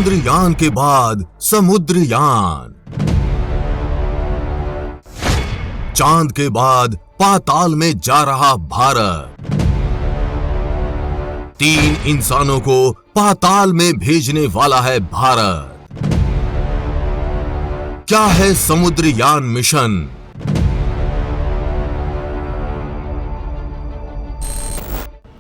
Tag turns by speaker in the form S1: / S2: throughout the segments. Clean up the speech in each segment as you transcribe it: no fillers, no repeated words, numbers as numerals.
S1: चंद्रयान के बाद समुद्रयान, चांद के बाद पाताल में जा रहा भारत, 3 इंसानों को पाताल में भेजने वाला है भारत। क्या है समुद्रयान मिशन?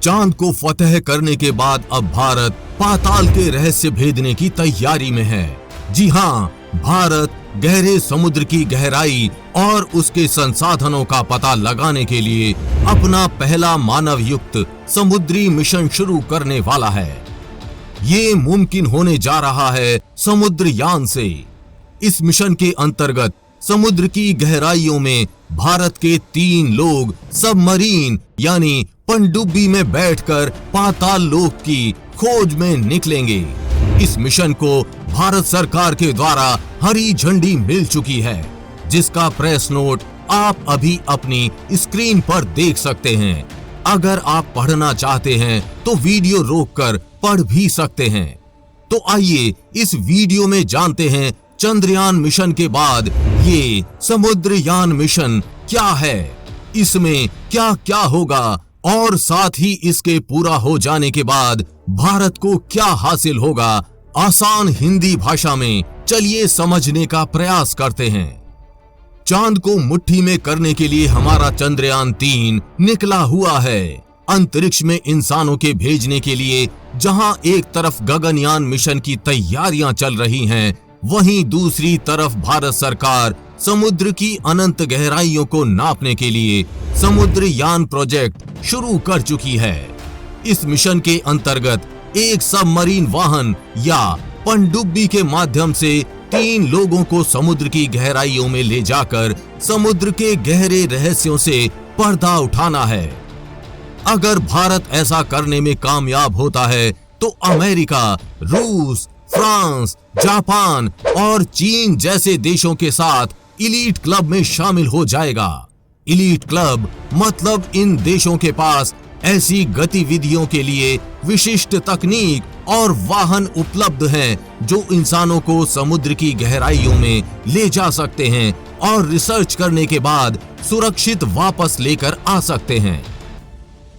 S1: चांद को फतेह करने के बाद अब भारत पाताल के रहस्य भेदने की तैयारी में है। जी हां, भारत गहरे समुद्र की गहराई और उसके संसाधनों का पता लगाने के लिए अपना पहला मानव युक्त समुद्री मिशन शुरू करने वाला है। ये मुमकिन होने जा रहा है समुद्रयान से। इस मिशन के अंतर्गत समुद्र की गहराइयों में भारत के 3 लोग सबमरीन यानी पनडुब्बी में बैठकर पाताल लोक की खोज में निकलेंगे। इस मिशन को भारत सरकार के द्वारा हरी झंडी मिल चुकी है, जिसका प्रेस नोट आप अभी अपनी स्क्रीन पर देख सकते हैं। अगर आप पढ़ना चाहते हैं तो वीडियो रोककर पढ़ भी सकते हैं। तो आइए इस वीडियो में जानते हैं चंद्रयान मिशन के बाद ये समुद्रयान मिशन क्या है, इसमें क्या क्या होगा और साथ ही इसके पूरा हो जाने के बाद भारत को क्या हासिल होगा। आसान हिंदी भाषा में चलिए समझने का प्रयास करते हैं। चांद को मुट्ठी में करने के लिए हमारा चंद्रयान 3 निकला हुआ है। अंतरिक्ष में इंसानों के भेजने के लिए जहां एक तरफ गगनयान मिशन की तैयारियां चल रही हैं, वहीं दूसरी तरफ भारत सरकार समुद्र की अनंत गहराइयों को नापने के लिए समुद्रयान प्रोजेक्ट शुरू कर चुकी है। इस मिशन के अंतर्गत एक सबमरीन वाहन या पनडुब्बी के माध्यम से 3 लोगों को समुद्र की गहराइयों में ले जाकर समुद्र के गहरे रहस्यों से पर्दा उठाना है। अगर भारत ऐसा करने में कामयाब होता है तो अमेरिका, रूस, फ्रांस, जापान और चीन जैसे देशों के साथ इलीट क्लब में शामिल हो जाएगा। इलीट क्लब मतलब इन देशों के पास ऐसी गतिविधियों के लिए विशिष्ट तकनीक और वाहन उपलब्ध हैं जो इंसानों को समुद्र की गहराइयों में ले जा सकते हैं और रिसर्च करने के बाद सुरक्षित वापस लेकर आ सकते हैं।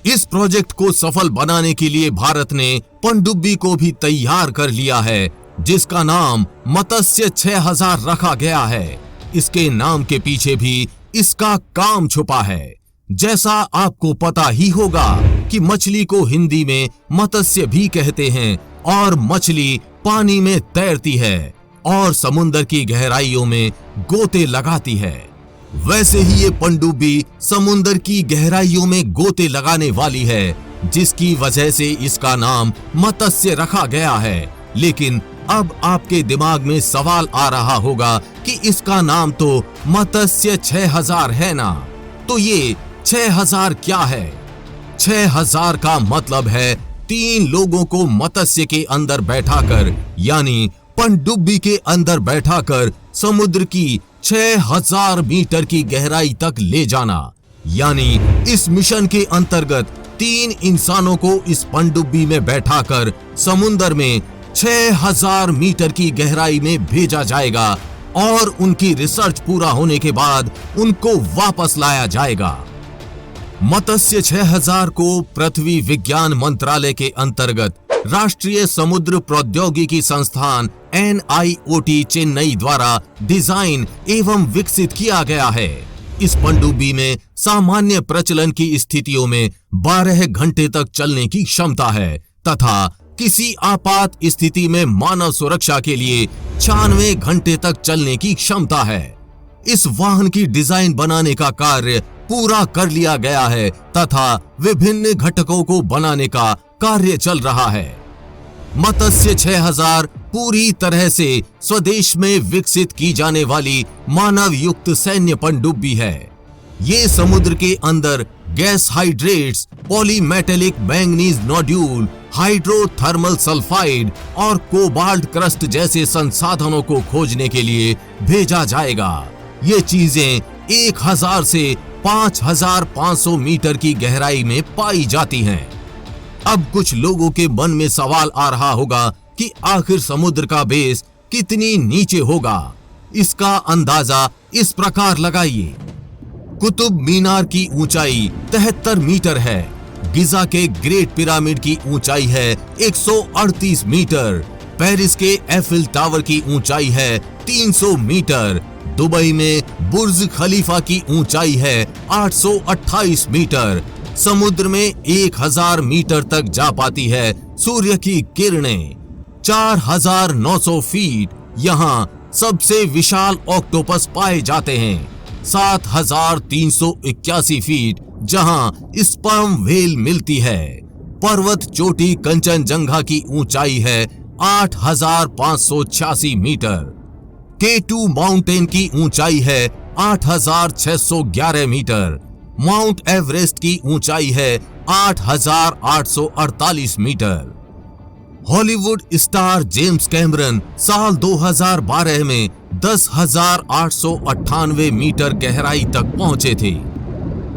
S1: इस प्रोजेक्ट को सफल बनाने के लिए भारत ने पनडुब्बी को भी तैयार कर लिया है, जिसका नाम मत्स्य 6000 रखा गया है। इसके नाम के पीछे भी इसका काम छुपा है। जैसा आपको पता ही होगा कि मछली को हिंदी में मत्स्य भी कहते हैं और मछली पानी में तैरती है और समुद्र की गहराइयों में गोते लगाती है। वैसे ही ये पनडुब्बी समुद्र की गहराइयों में गोते लगाने वाली है, जिसकी वजह से इसका नाम मत्स्य रखा गया है। लेकिन अब आपके दिमाग में सवाल आ रहा होगा कि इसका नाम तो मत्स्य 6000 है ना, तो ये 6000 क्या है? 6000 का मतलब है 3 लोगों को मत्स्य के अंदर बैठाकर यानी पनडुब्बी के अंदर बैठाकर समुद्र की 6000 मीटर की गहराई तक ले जाना। यानी इस मिशन के अंतर्गत 3 इंसानों को इस पनडुब्बी में बैठाकर समुद्र में 6000 मीटर की गहराई में भेजा जाएगा और उनकी रिसर्च पूरा होने के बाद उनको वापस लाया जाएगा। मत्स्य 6000 को पृथ्वी विज्ञान मंत्रालय के अंतर्गत राष्ट्रीय समुद्र प्रौद्योगिकी संस्थान NIOT चेन्नई द्वारा डिजाइन एवं विकसित किया गया है। इस पनडुब्बी में सामान्य प्रचलन की स्थितियों में 12 घंटे तक चलने की क्षमता है तथा किसी आपात स्थिति में मानव सुरक्षा के लिए 96 घंटे तक चलने की क्षमता है। इस वाहन की डिजाइन बनाने का कार्य पूरा कर लिया गया है तथा विभिन्न घटकों को बनाने का कार्य चल रहा है। मत्स्य 6000 पूरी तरह से स्वदेश में विकसित की जाने वाली मानव युक्त सैन्य पनडुब्बी है। ये समुद्र के अंदर gas hydrates, polymetallic manganese nodule, hydrothermal sulphide और कोबाल्ट क्रस्ट जैसे संसाधनों को खोजने के लिए भेजा जाएगा। ये चीजें 1000 से 5500 मीटर की गहराई में पाई जाती हैं। अब कुछ लोगों के मन में सवाल आ रहा होगा कि आखिर समुद्र का बेस कितनी नीचे होगा। इसका अंदाजा इस प्रकार लगाइए। कुतुब मीनार की ऊंचाई 73 मीटर है। गिजा के ग्रेट पिरामिड की ऊंचाई है 138 मीटर। पेरिस के एफिल टावर की ऊंचाई है 300 मीटर। दुबई में बुर्ज खलीफा की ऊंचाई है 828 मीटर। समुद्र में 1000 मीटर तक जा पाती है सूर्य की किरणें। 4900 फीट यहाँ सबसे विशाल ऑक्टोपस पाए जाते हैं। 7381 फीट जहां स्पर्म व्हेल मिलती है। पर्वत चोटी कंचनजंगा की ऊंचाई है 8586 मीटर। K2 माउंटेन की ऊंचाई है 8611 मीटर। माउंट एवरेस्ट की ऊंचाई है 8848 metre. Hollywood star James Cameron साल 2012 में 10,898 मीटर गहराई तक पहुंचे थे।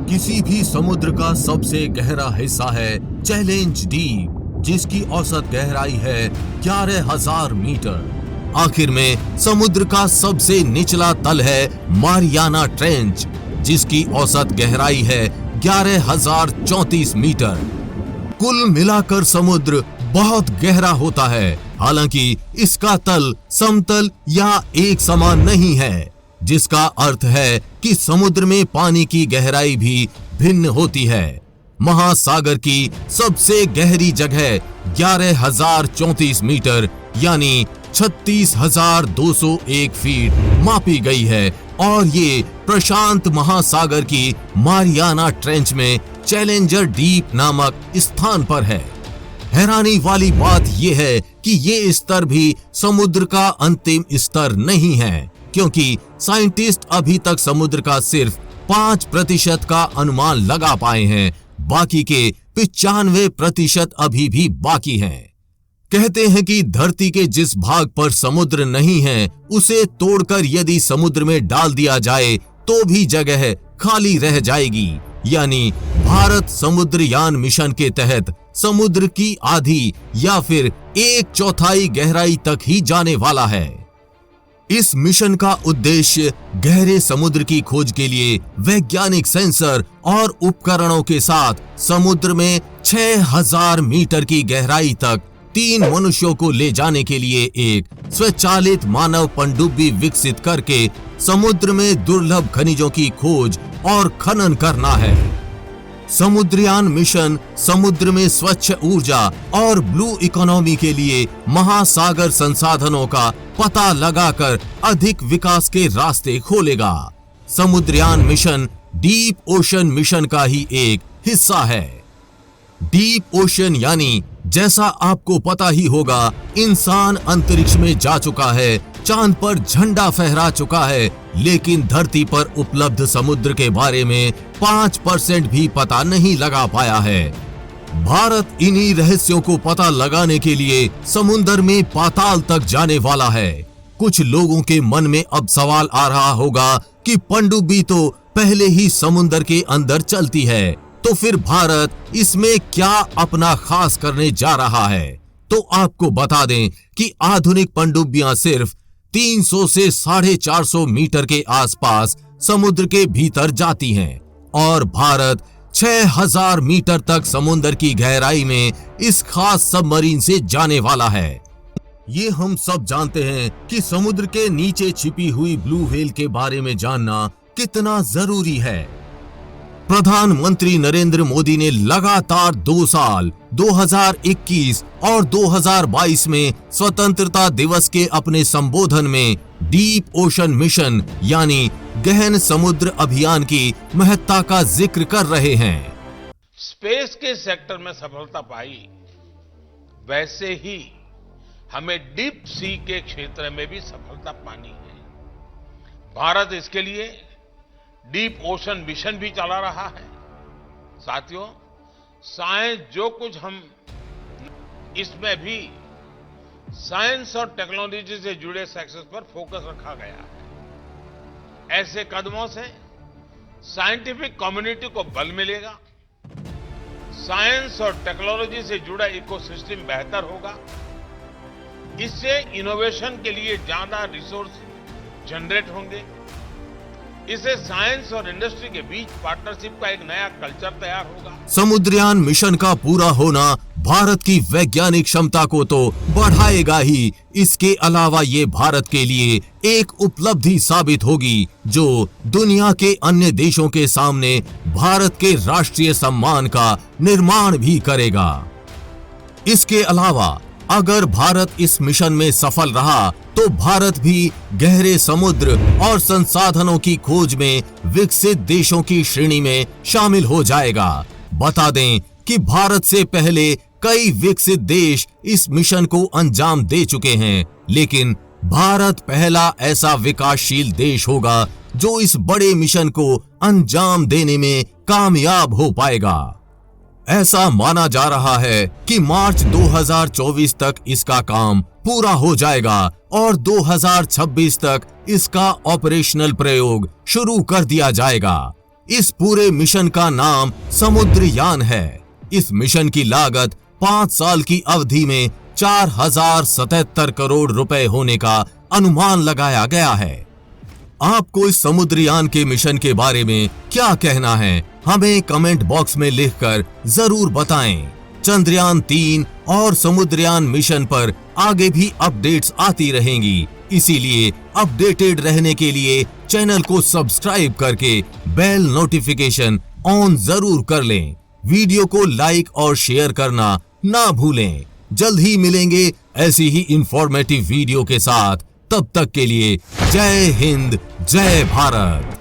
S1: किसी भी समुद्र का सबसे गहरा हिस्सा है चैलेंज डीप, जिसकी औसत गहराई है 11,000 मीटर। आखिर में समुद्र का सबसे निचला तल है मारियाना ट्रेंच, जिसकी औसत गहराई है 11,034 मीटर। कुल मिलाकर समुद्र बहुत गहरा होता है, हालांकि इसका तल समतल या एक समान नहीं है, जिसका अर्थ है कि समुद्र में पानी की गहराई भी भिन्न होती है। महासागर की सबसे गहरी जगह 11,034 मीटर यानी 36,201 फीट मापी गई है और ये प्रशांत महासागर की मारियाना ट्रेंच में चैलेंजर डीप नामक स्थान पर है। हैरानी वाली बात यह है कि ये स्तर भी समुद्र का अंतिम स्तर नहीं है, क्योंकि साइंटिस्ट अभी तक समुद्र का सिर्फ 5% का अनुमान लगा पाए हैं। बाकी के 95% अभी भी बाकी हैं। कहते हैं कि धरती के जिस भाग पर समुद्र नहीं है, उसे तोड़कर यदि समुद्र में डाल दिया जाए तो भी जगह खाली रह जाएगी। यानी भारत समुद्रयान मिशन के तहत समुद्र की आधी या फिर 1/4 गहराई तक ही जाने वाला है। इस मिशन का उद्देश्य गहरे समुद्र की खोज के लिए वैज्ञानिक सेंसर और उपकरणों के साथ समुद्र में 6000 मीटर की गहराई तक 3 मनुष्यों को ले जाने के लिए एक स्वचालित मानव पनडुब्बी विकसित करके समुद्र में दुर्लभ खनिजों की खोज और खनन करना है। समुद्रयान मिशन समुद्र में स्वच्छ ऊर्जा और ब्लू इकोनॉमी के लिए महासागर संसाधनों का पता लगाकर अधिक विकास के रास्ते खोलेगा। Samudrayaan mission deep ocean mission का ही एक हिस्सा है। डीप ओशन यानी जैसा आपको पता ही होगा, इंसान अंतरिक्ष में जा चुका है, चांद पर झंडा फहरा चुका है, लेकिन धरती पर उपलब्ध समुद्र के बारे में 5% भी पता नहीं लगा पाया है। भारत इन्हीं रहस्यों को पता लगाने के लिए समुद्र में पाताल तक जाने वाला है। कुछ लोगों के मन में अब सवाल आ रहा होगा कि पनडुब्बी तो पहले ही समुद्र के अंदर चलती है, तो फिर भारत इसमें क्या अपना खास करने जा रहा है। तो आपको बता दें कि आधुनिक पनडुब्बियां सिर्फ 300 से 450 मीटर के आसपास समुद्र के भीतर जाती हैं और भारत 6000 मीटर तक समुद्र की गहराई में इस खास सबमरीन से जाने वाला है। ये हम सब जानते हैं कि समुद्र के नीचे छिपी हुई ब्लू व्हेल के बारे में जानना कितना जरूरी है। प्रधानमंत्री नरेंद्र मोदी ने लगातार 2 साल 2021 और 2022 में स्वतंत्रता दिवस के अपने संबोधन में डीप ओशन मिशन यानी गहन समुद्र अभियान की महत्ता का जिक्र कर रहे हैं।
S2: स्पेस के सेक्टर में सफलता पाई, वैसे ही हमें डीप सी के क्षेत्र में भी सफलता पानी है। भारत इसके लिए डीप ओशन मिशन भी चला रहा है। साथियों, साइंस जो कुछ हम इसमें भी साइंस और टेक्नोलॉजी से जुड़े सेक्टर्स पर फोकस रखा गया है। ऐसे कदमों से साइंटिफिक कम्युनिटी को बल मिलेगा, साइंस और टेक्नोलॉजी से जुड़ा इकोसिस्टम बेहतर होगा इससे इनोवेशन के लिए ज्यादा रिसोर्स जनरेट होंगे। इससे साइंस और इंडस्ट्री के बीच पार्टनरशिप का एक नया कल्चर तैयार होगा।
S1: समुद्रयान मिशन का पूरा होना भारत की वैज्ञानिक क्षमता को तो बढ़ाएगा ही, इसके अलावा ये भारत के लिए एक उपलब्धि साबित होगी जो दुनिया के अन्य देशों के सामने भारत के राष्ट्रीय सम्मान का निर्माण भी करेगा। इसके अलावा अगर भारत इस मिशन में सफल रहा तो भारत भी गहरे समुद्र और संसाधनों की खोज में विकसित देशों की श्रेणी में शामिल हो जाएगा। बता दें कि भारत से पहले कई विकसित देश इस मिशन को अंजाम दे चुके हैं, लेकिन भारत पहला ऐसा विकासशील देश होगा जो इस बड़े मिशन को अंजाम देने में कामयाब हो पाएगा। ऐसा माना जा रहा है कि मार्च 2024 तक इसका काम पूरा हो जाएगा और 2026 तक इसका ऑपरेशनल प्रयोग शुरू कर दिया जाएगा। इस पूरे मिशन का नाम समुद्रयान है। इस मिशन की लागत 5 साल की अवधि में 4077 करोड़ रुपए होने का अनुमान लगाया गया है। आपको इस समुद्रयान के मिशन के बारे में क्या कहना है, हमें कमेंट बॉक्स में लिखकर जरूर बताएं। चंद्रयान 3 और समुद्रयान मिशन पर आगे भी अपडेट्स आती रहेंगी, इसीलिए अपडेटेड रहने के लिए चैनल को सब्सक्राइब करके बेल नोटिफिकेशन ऑन जरूर कर लें। वीडियो को लाइक और शेयर करना ना भूलें। जल्द ही मिलेंगे ऐसी ही इंफॉर्मेटिव वीडियो के साथ। तब तक के लिए जय हिंद, जय भारत।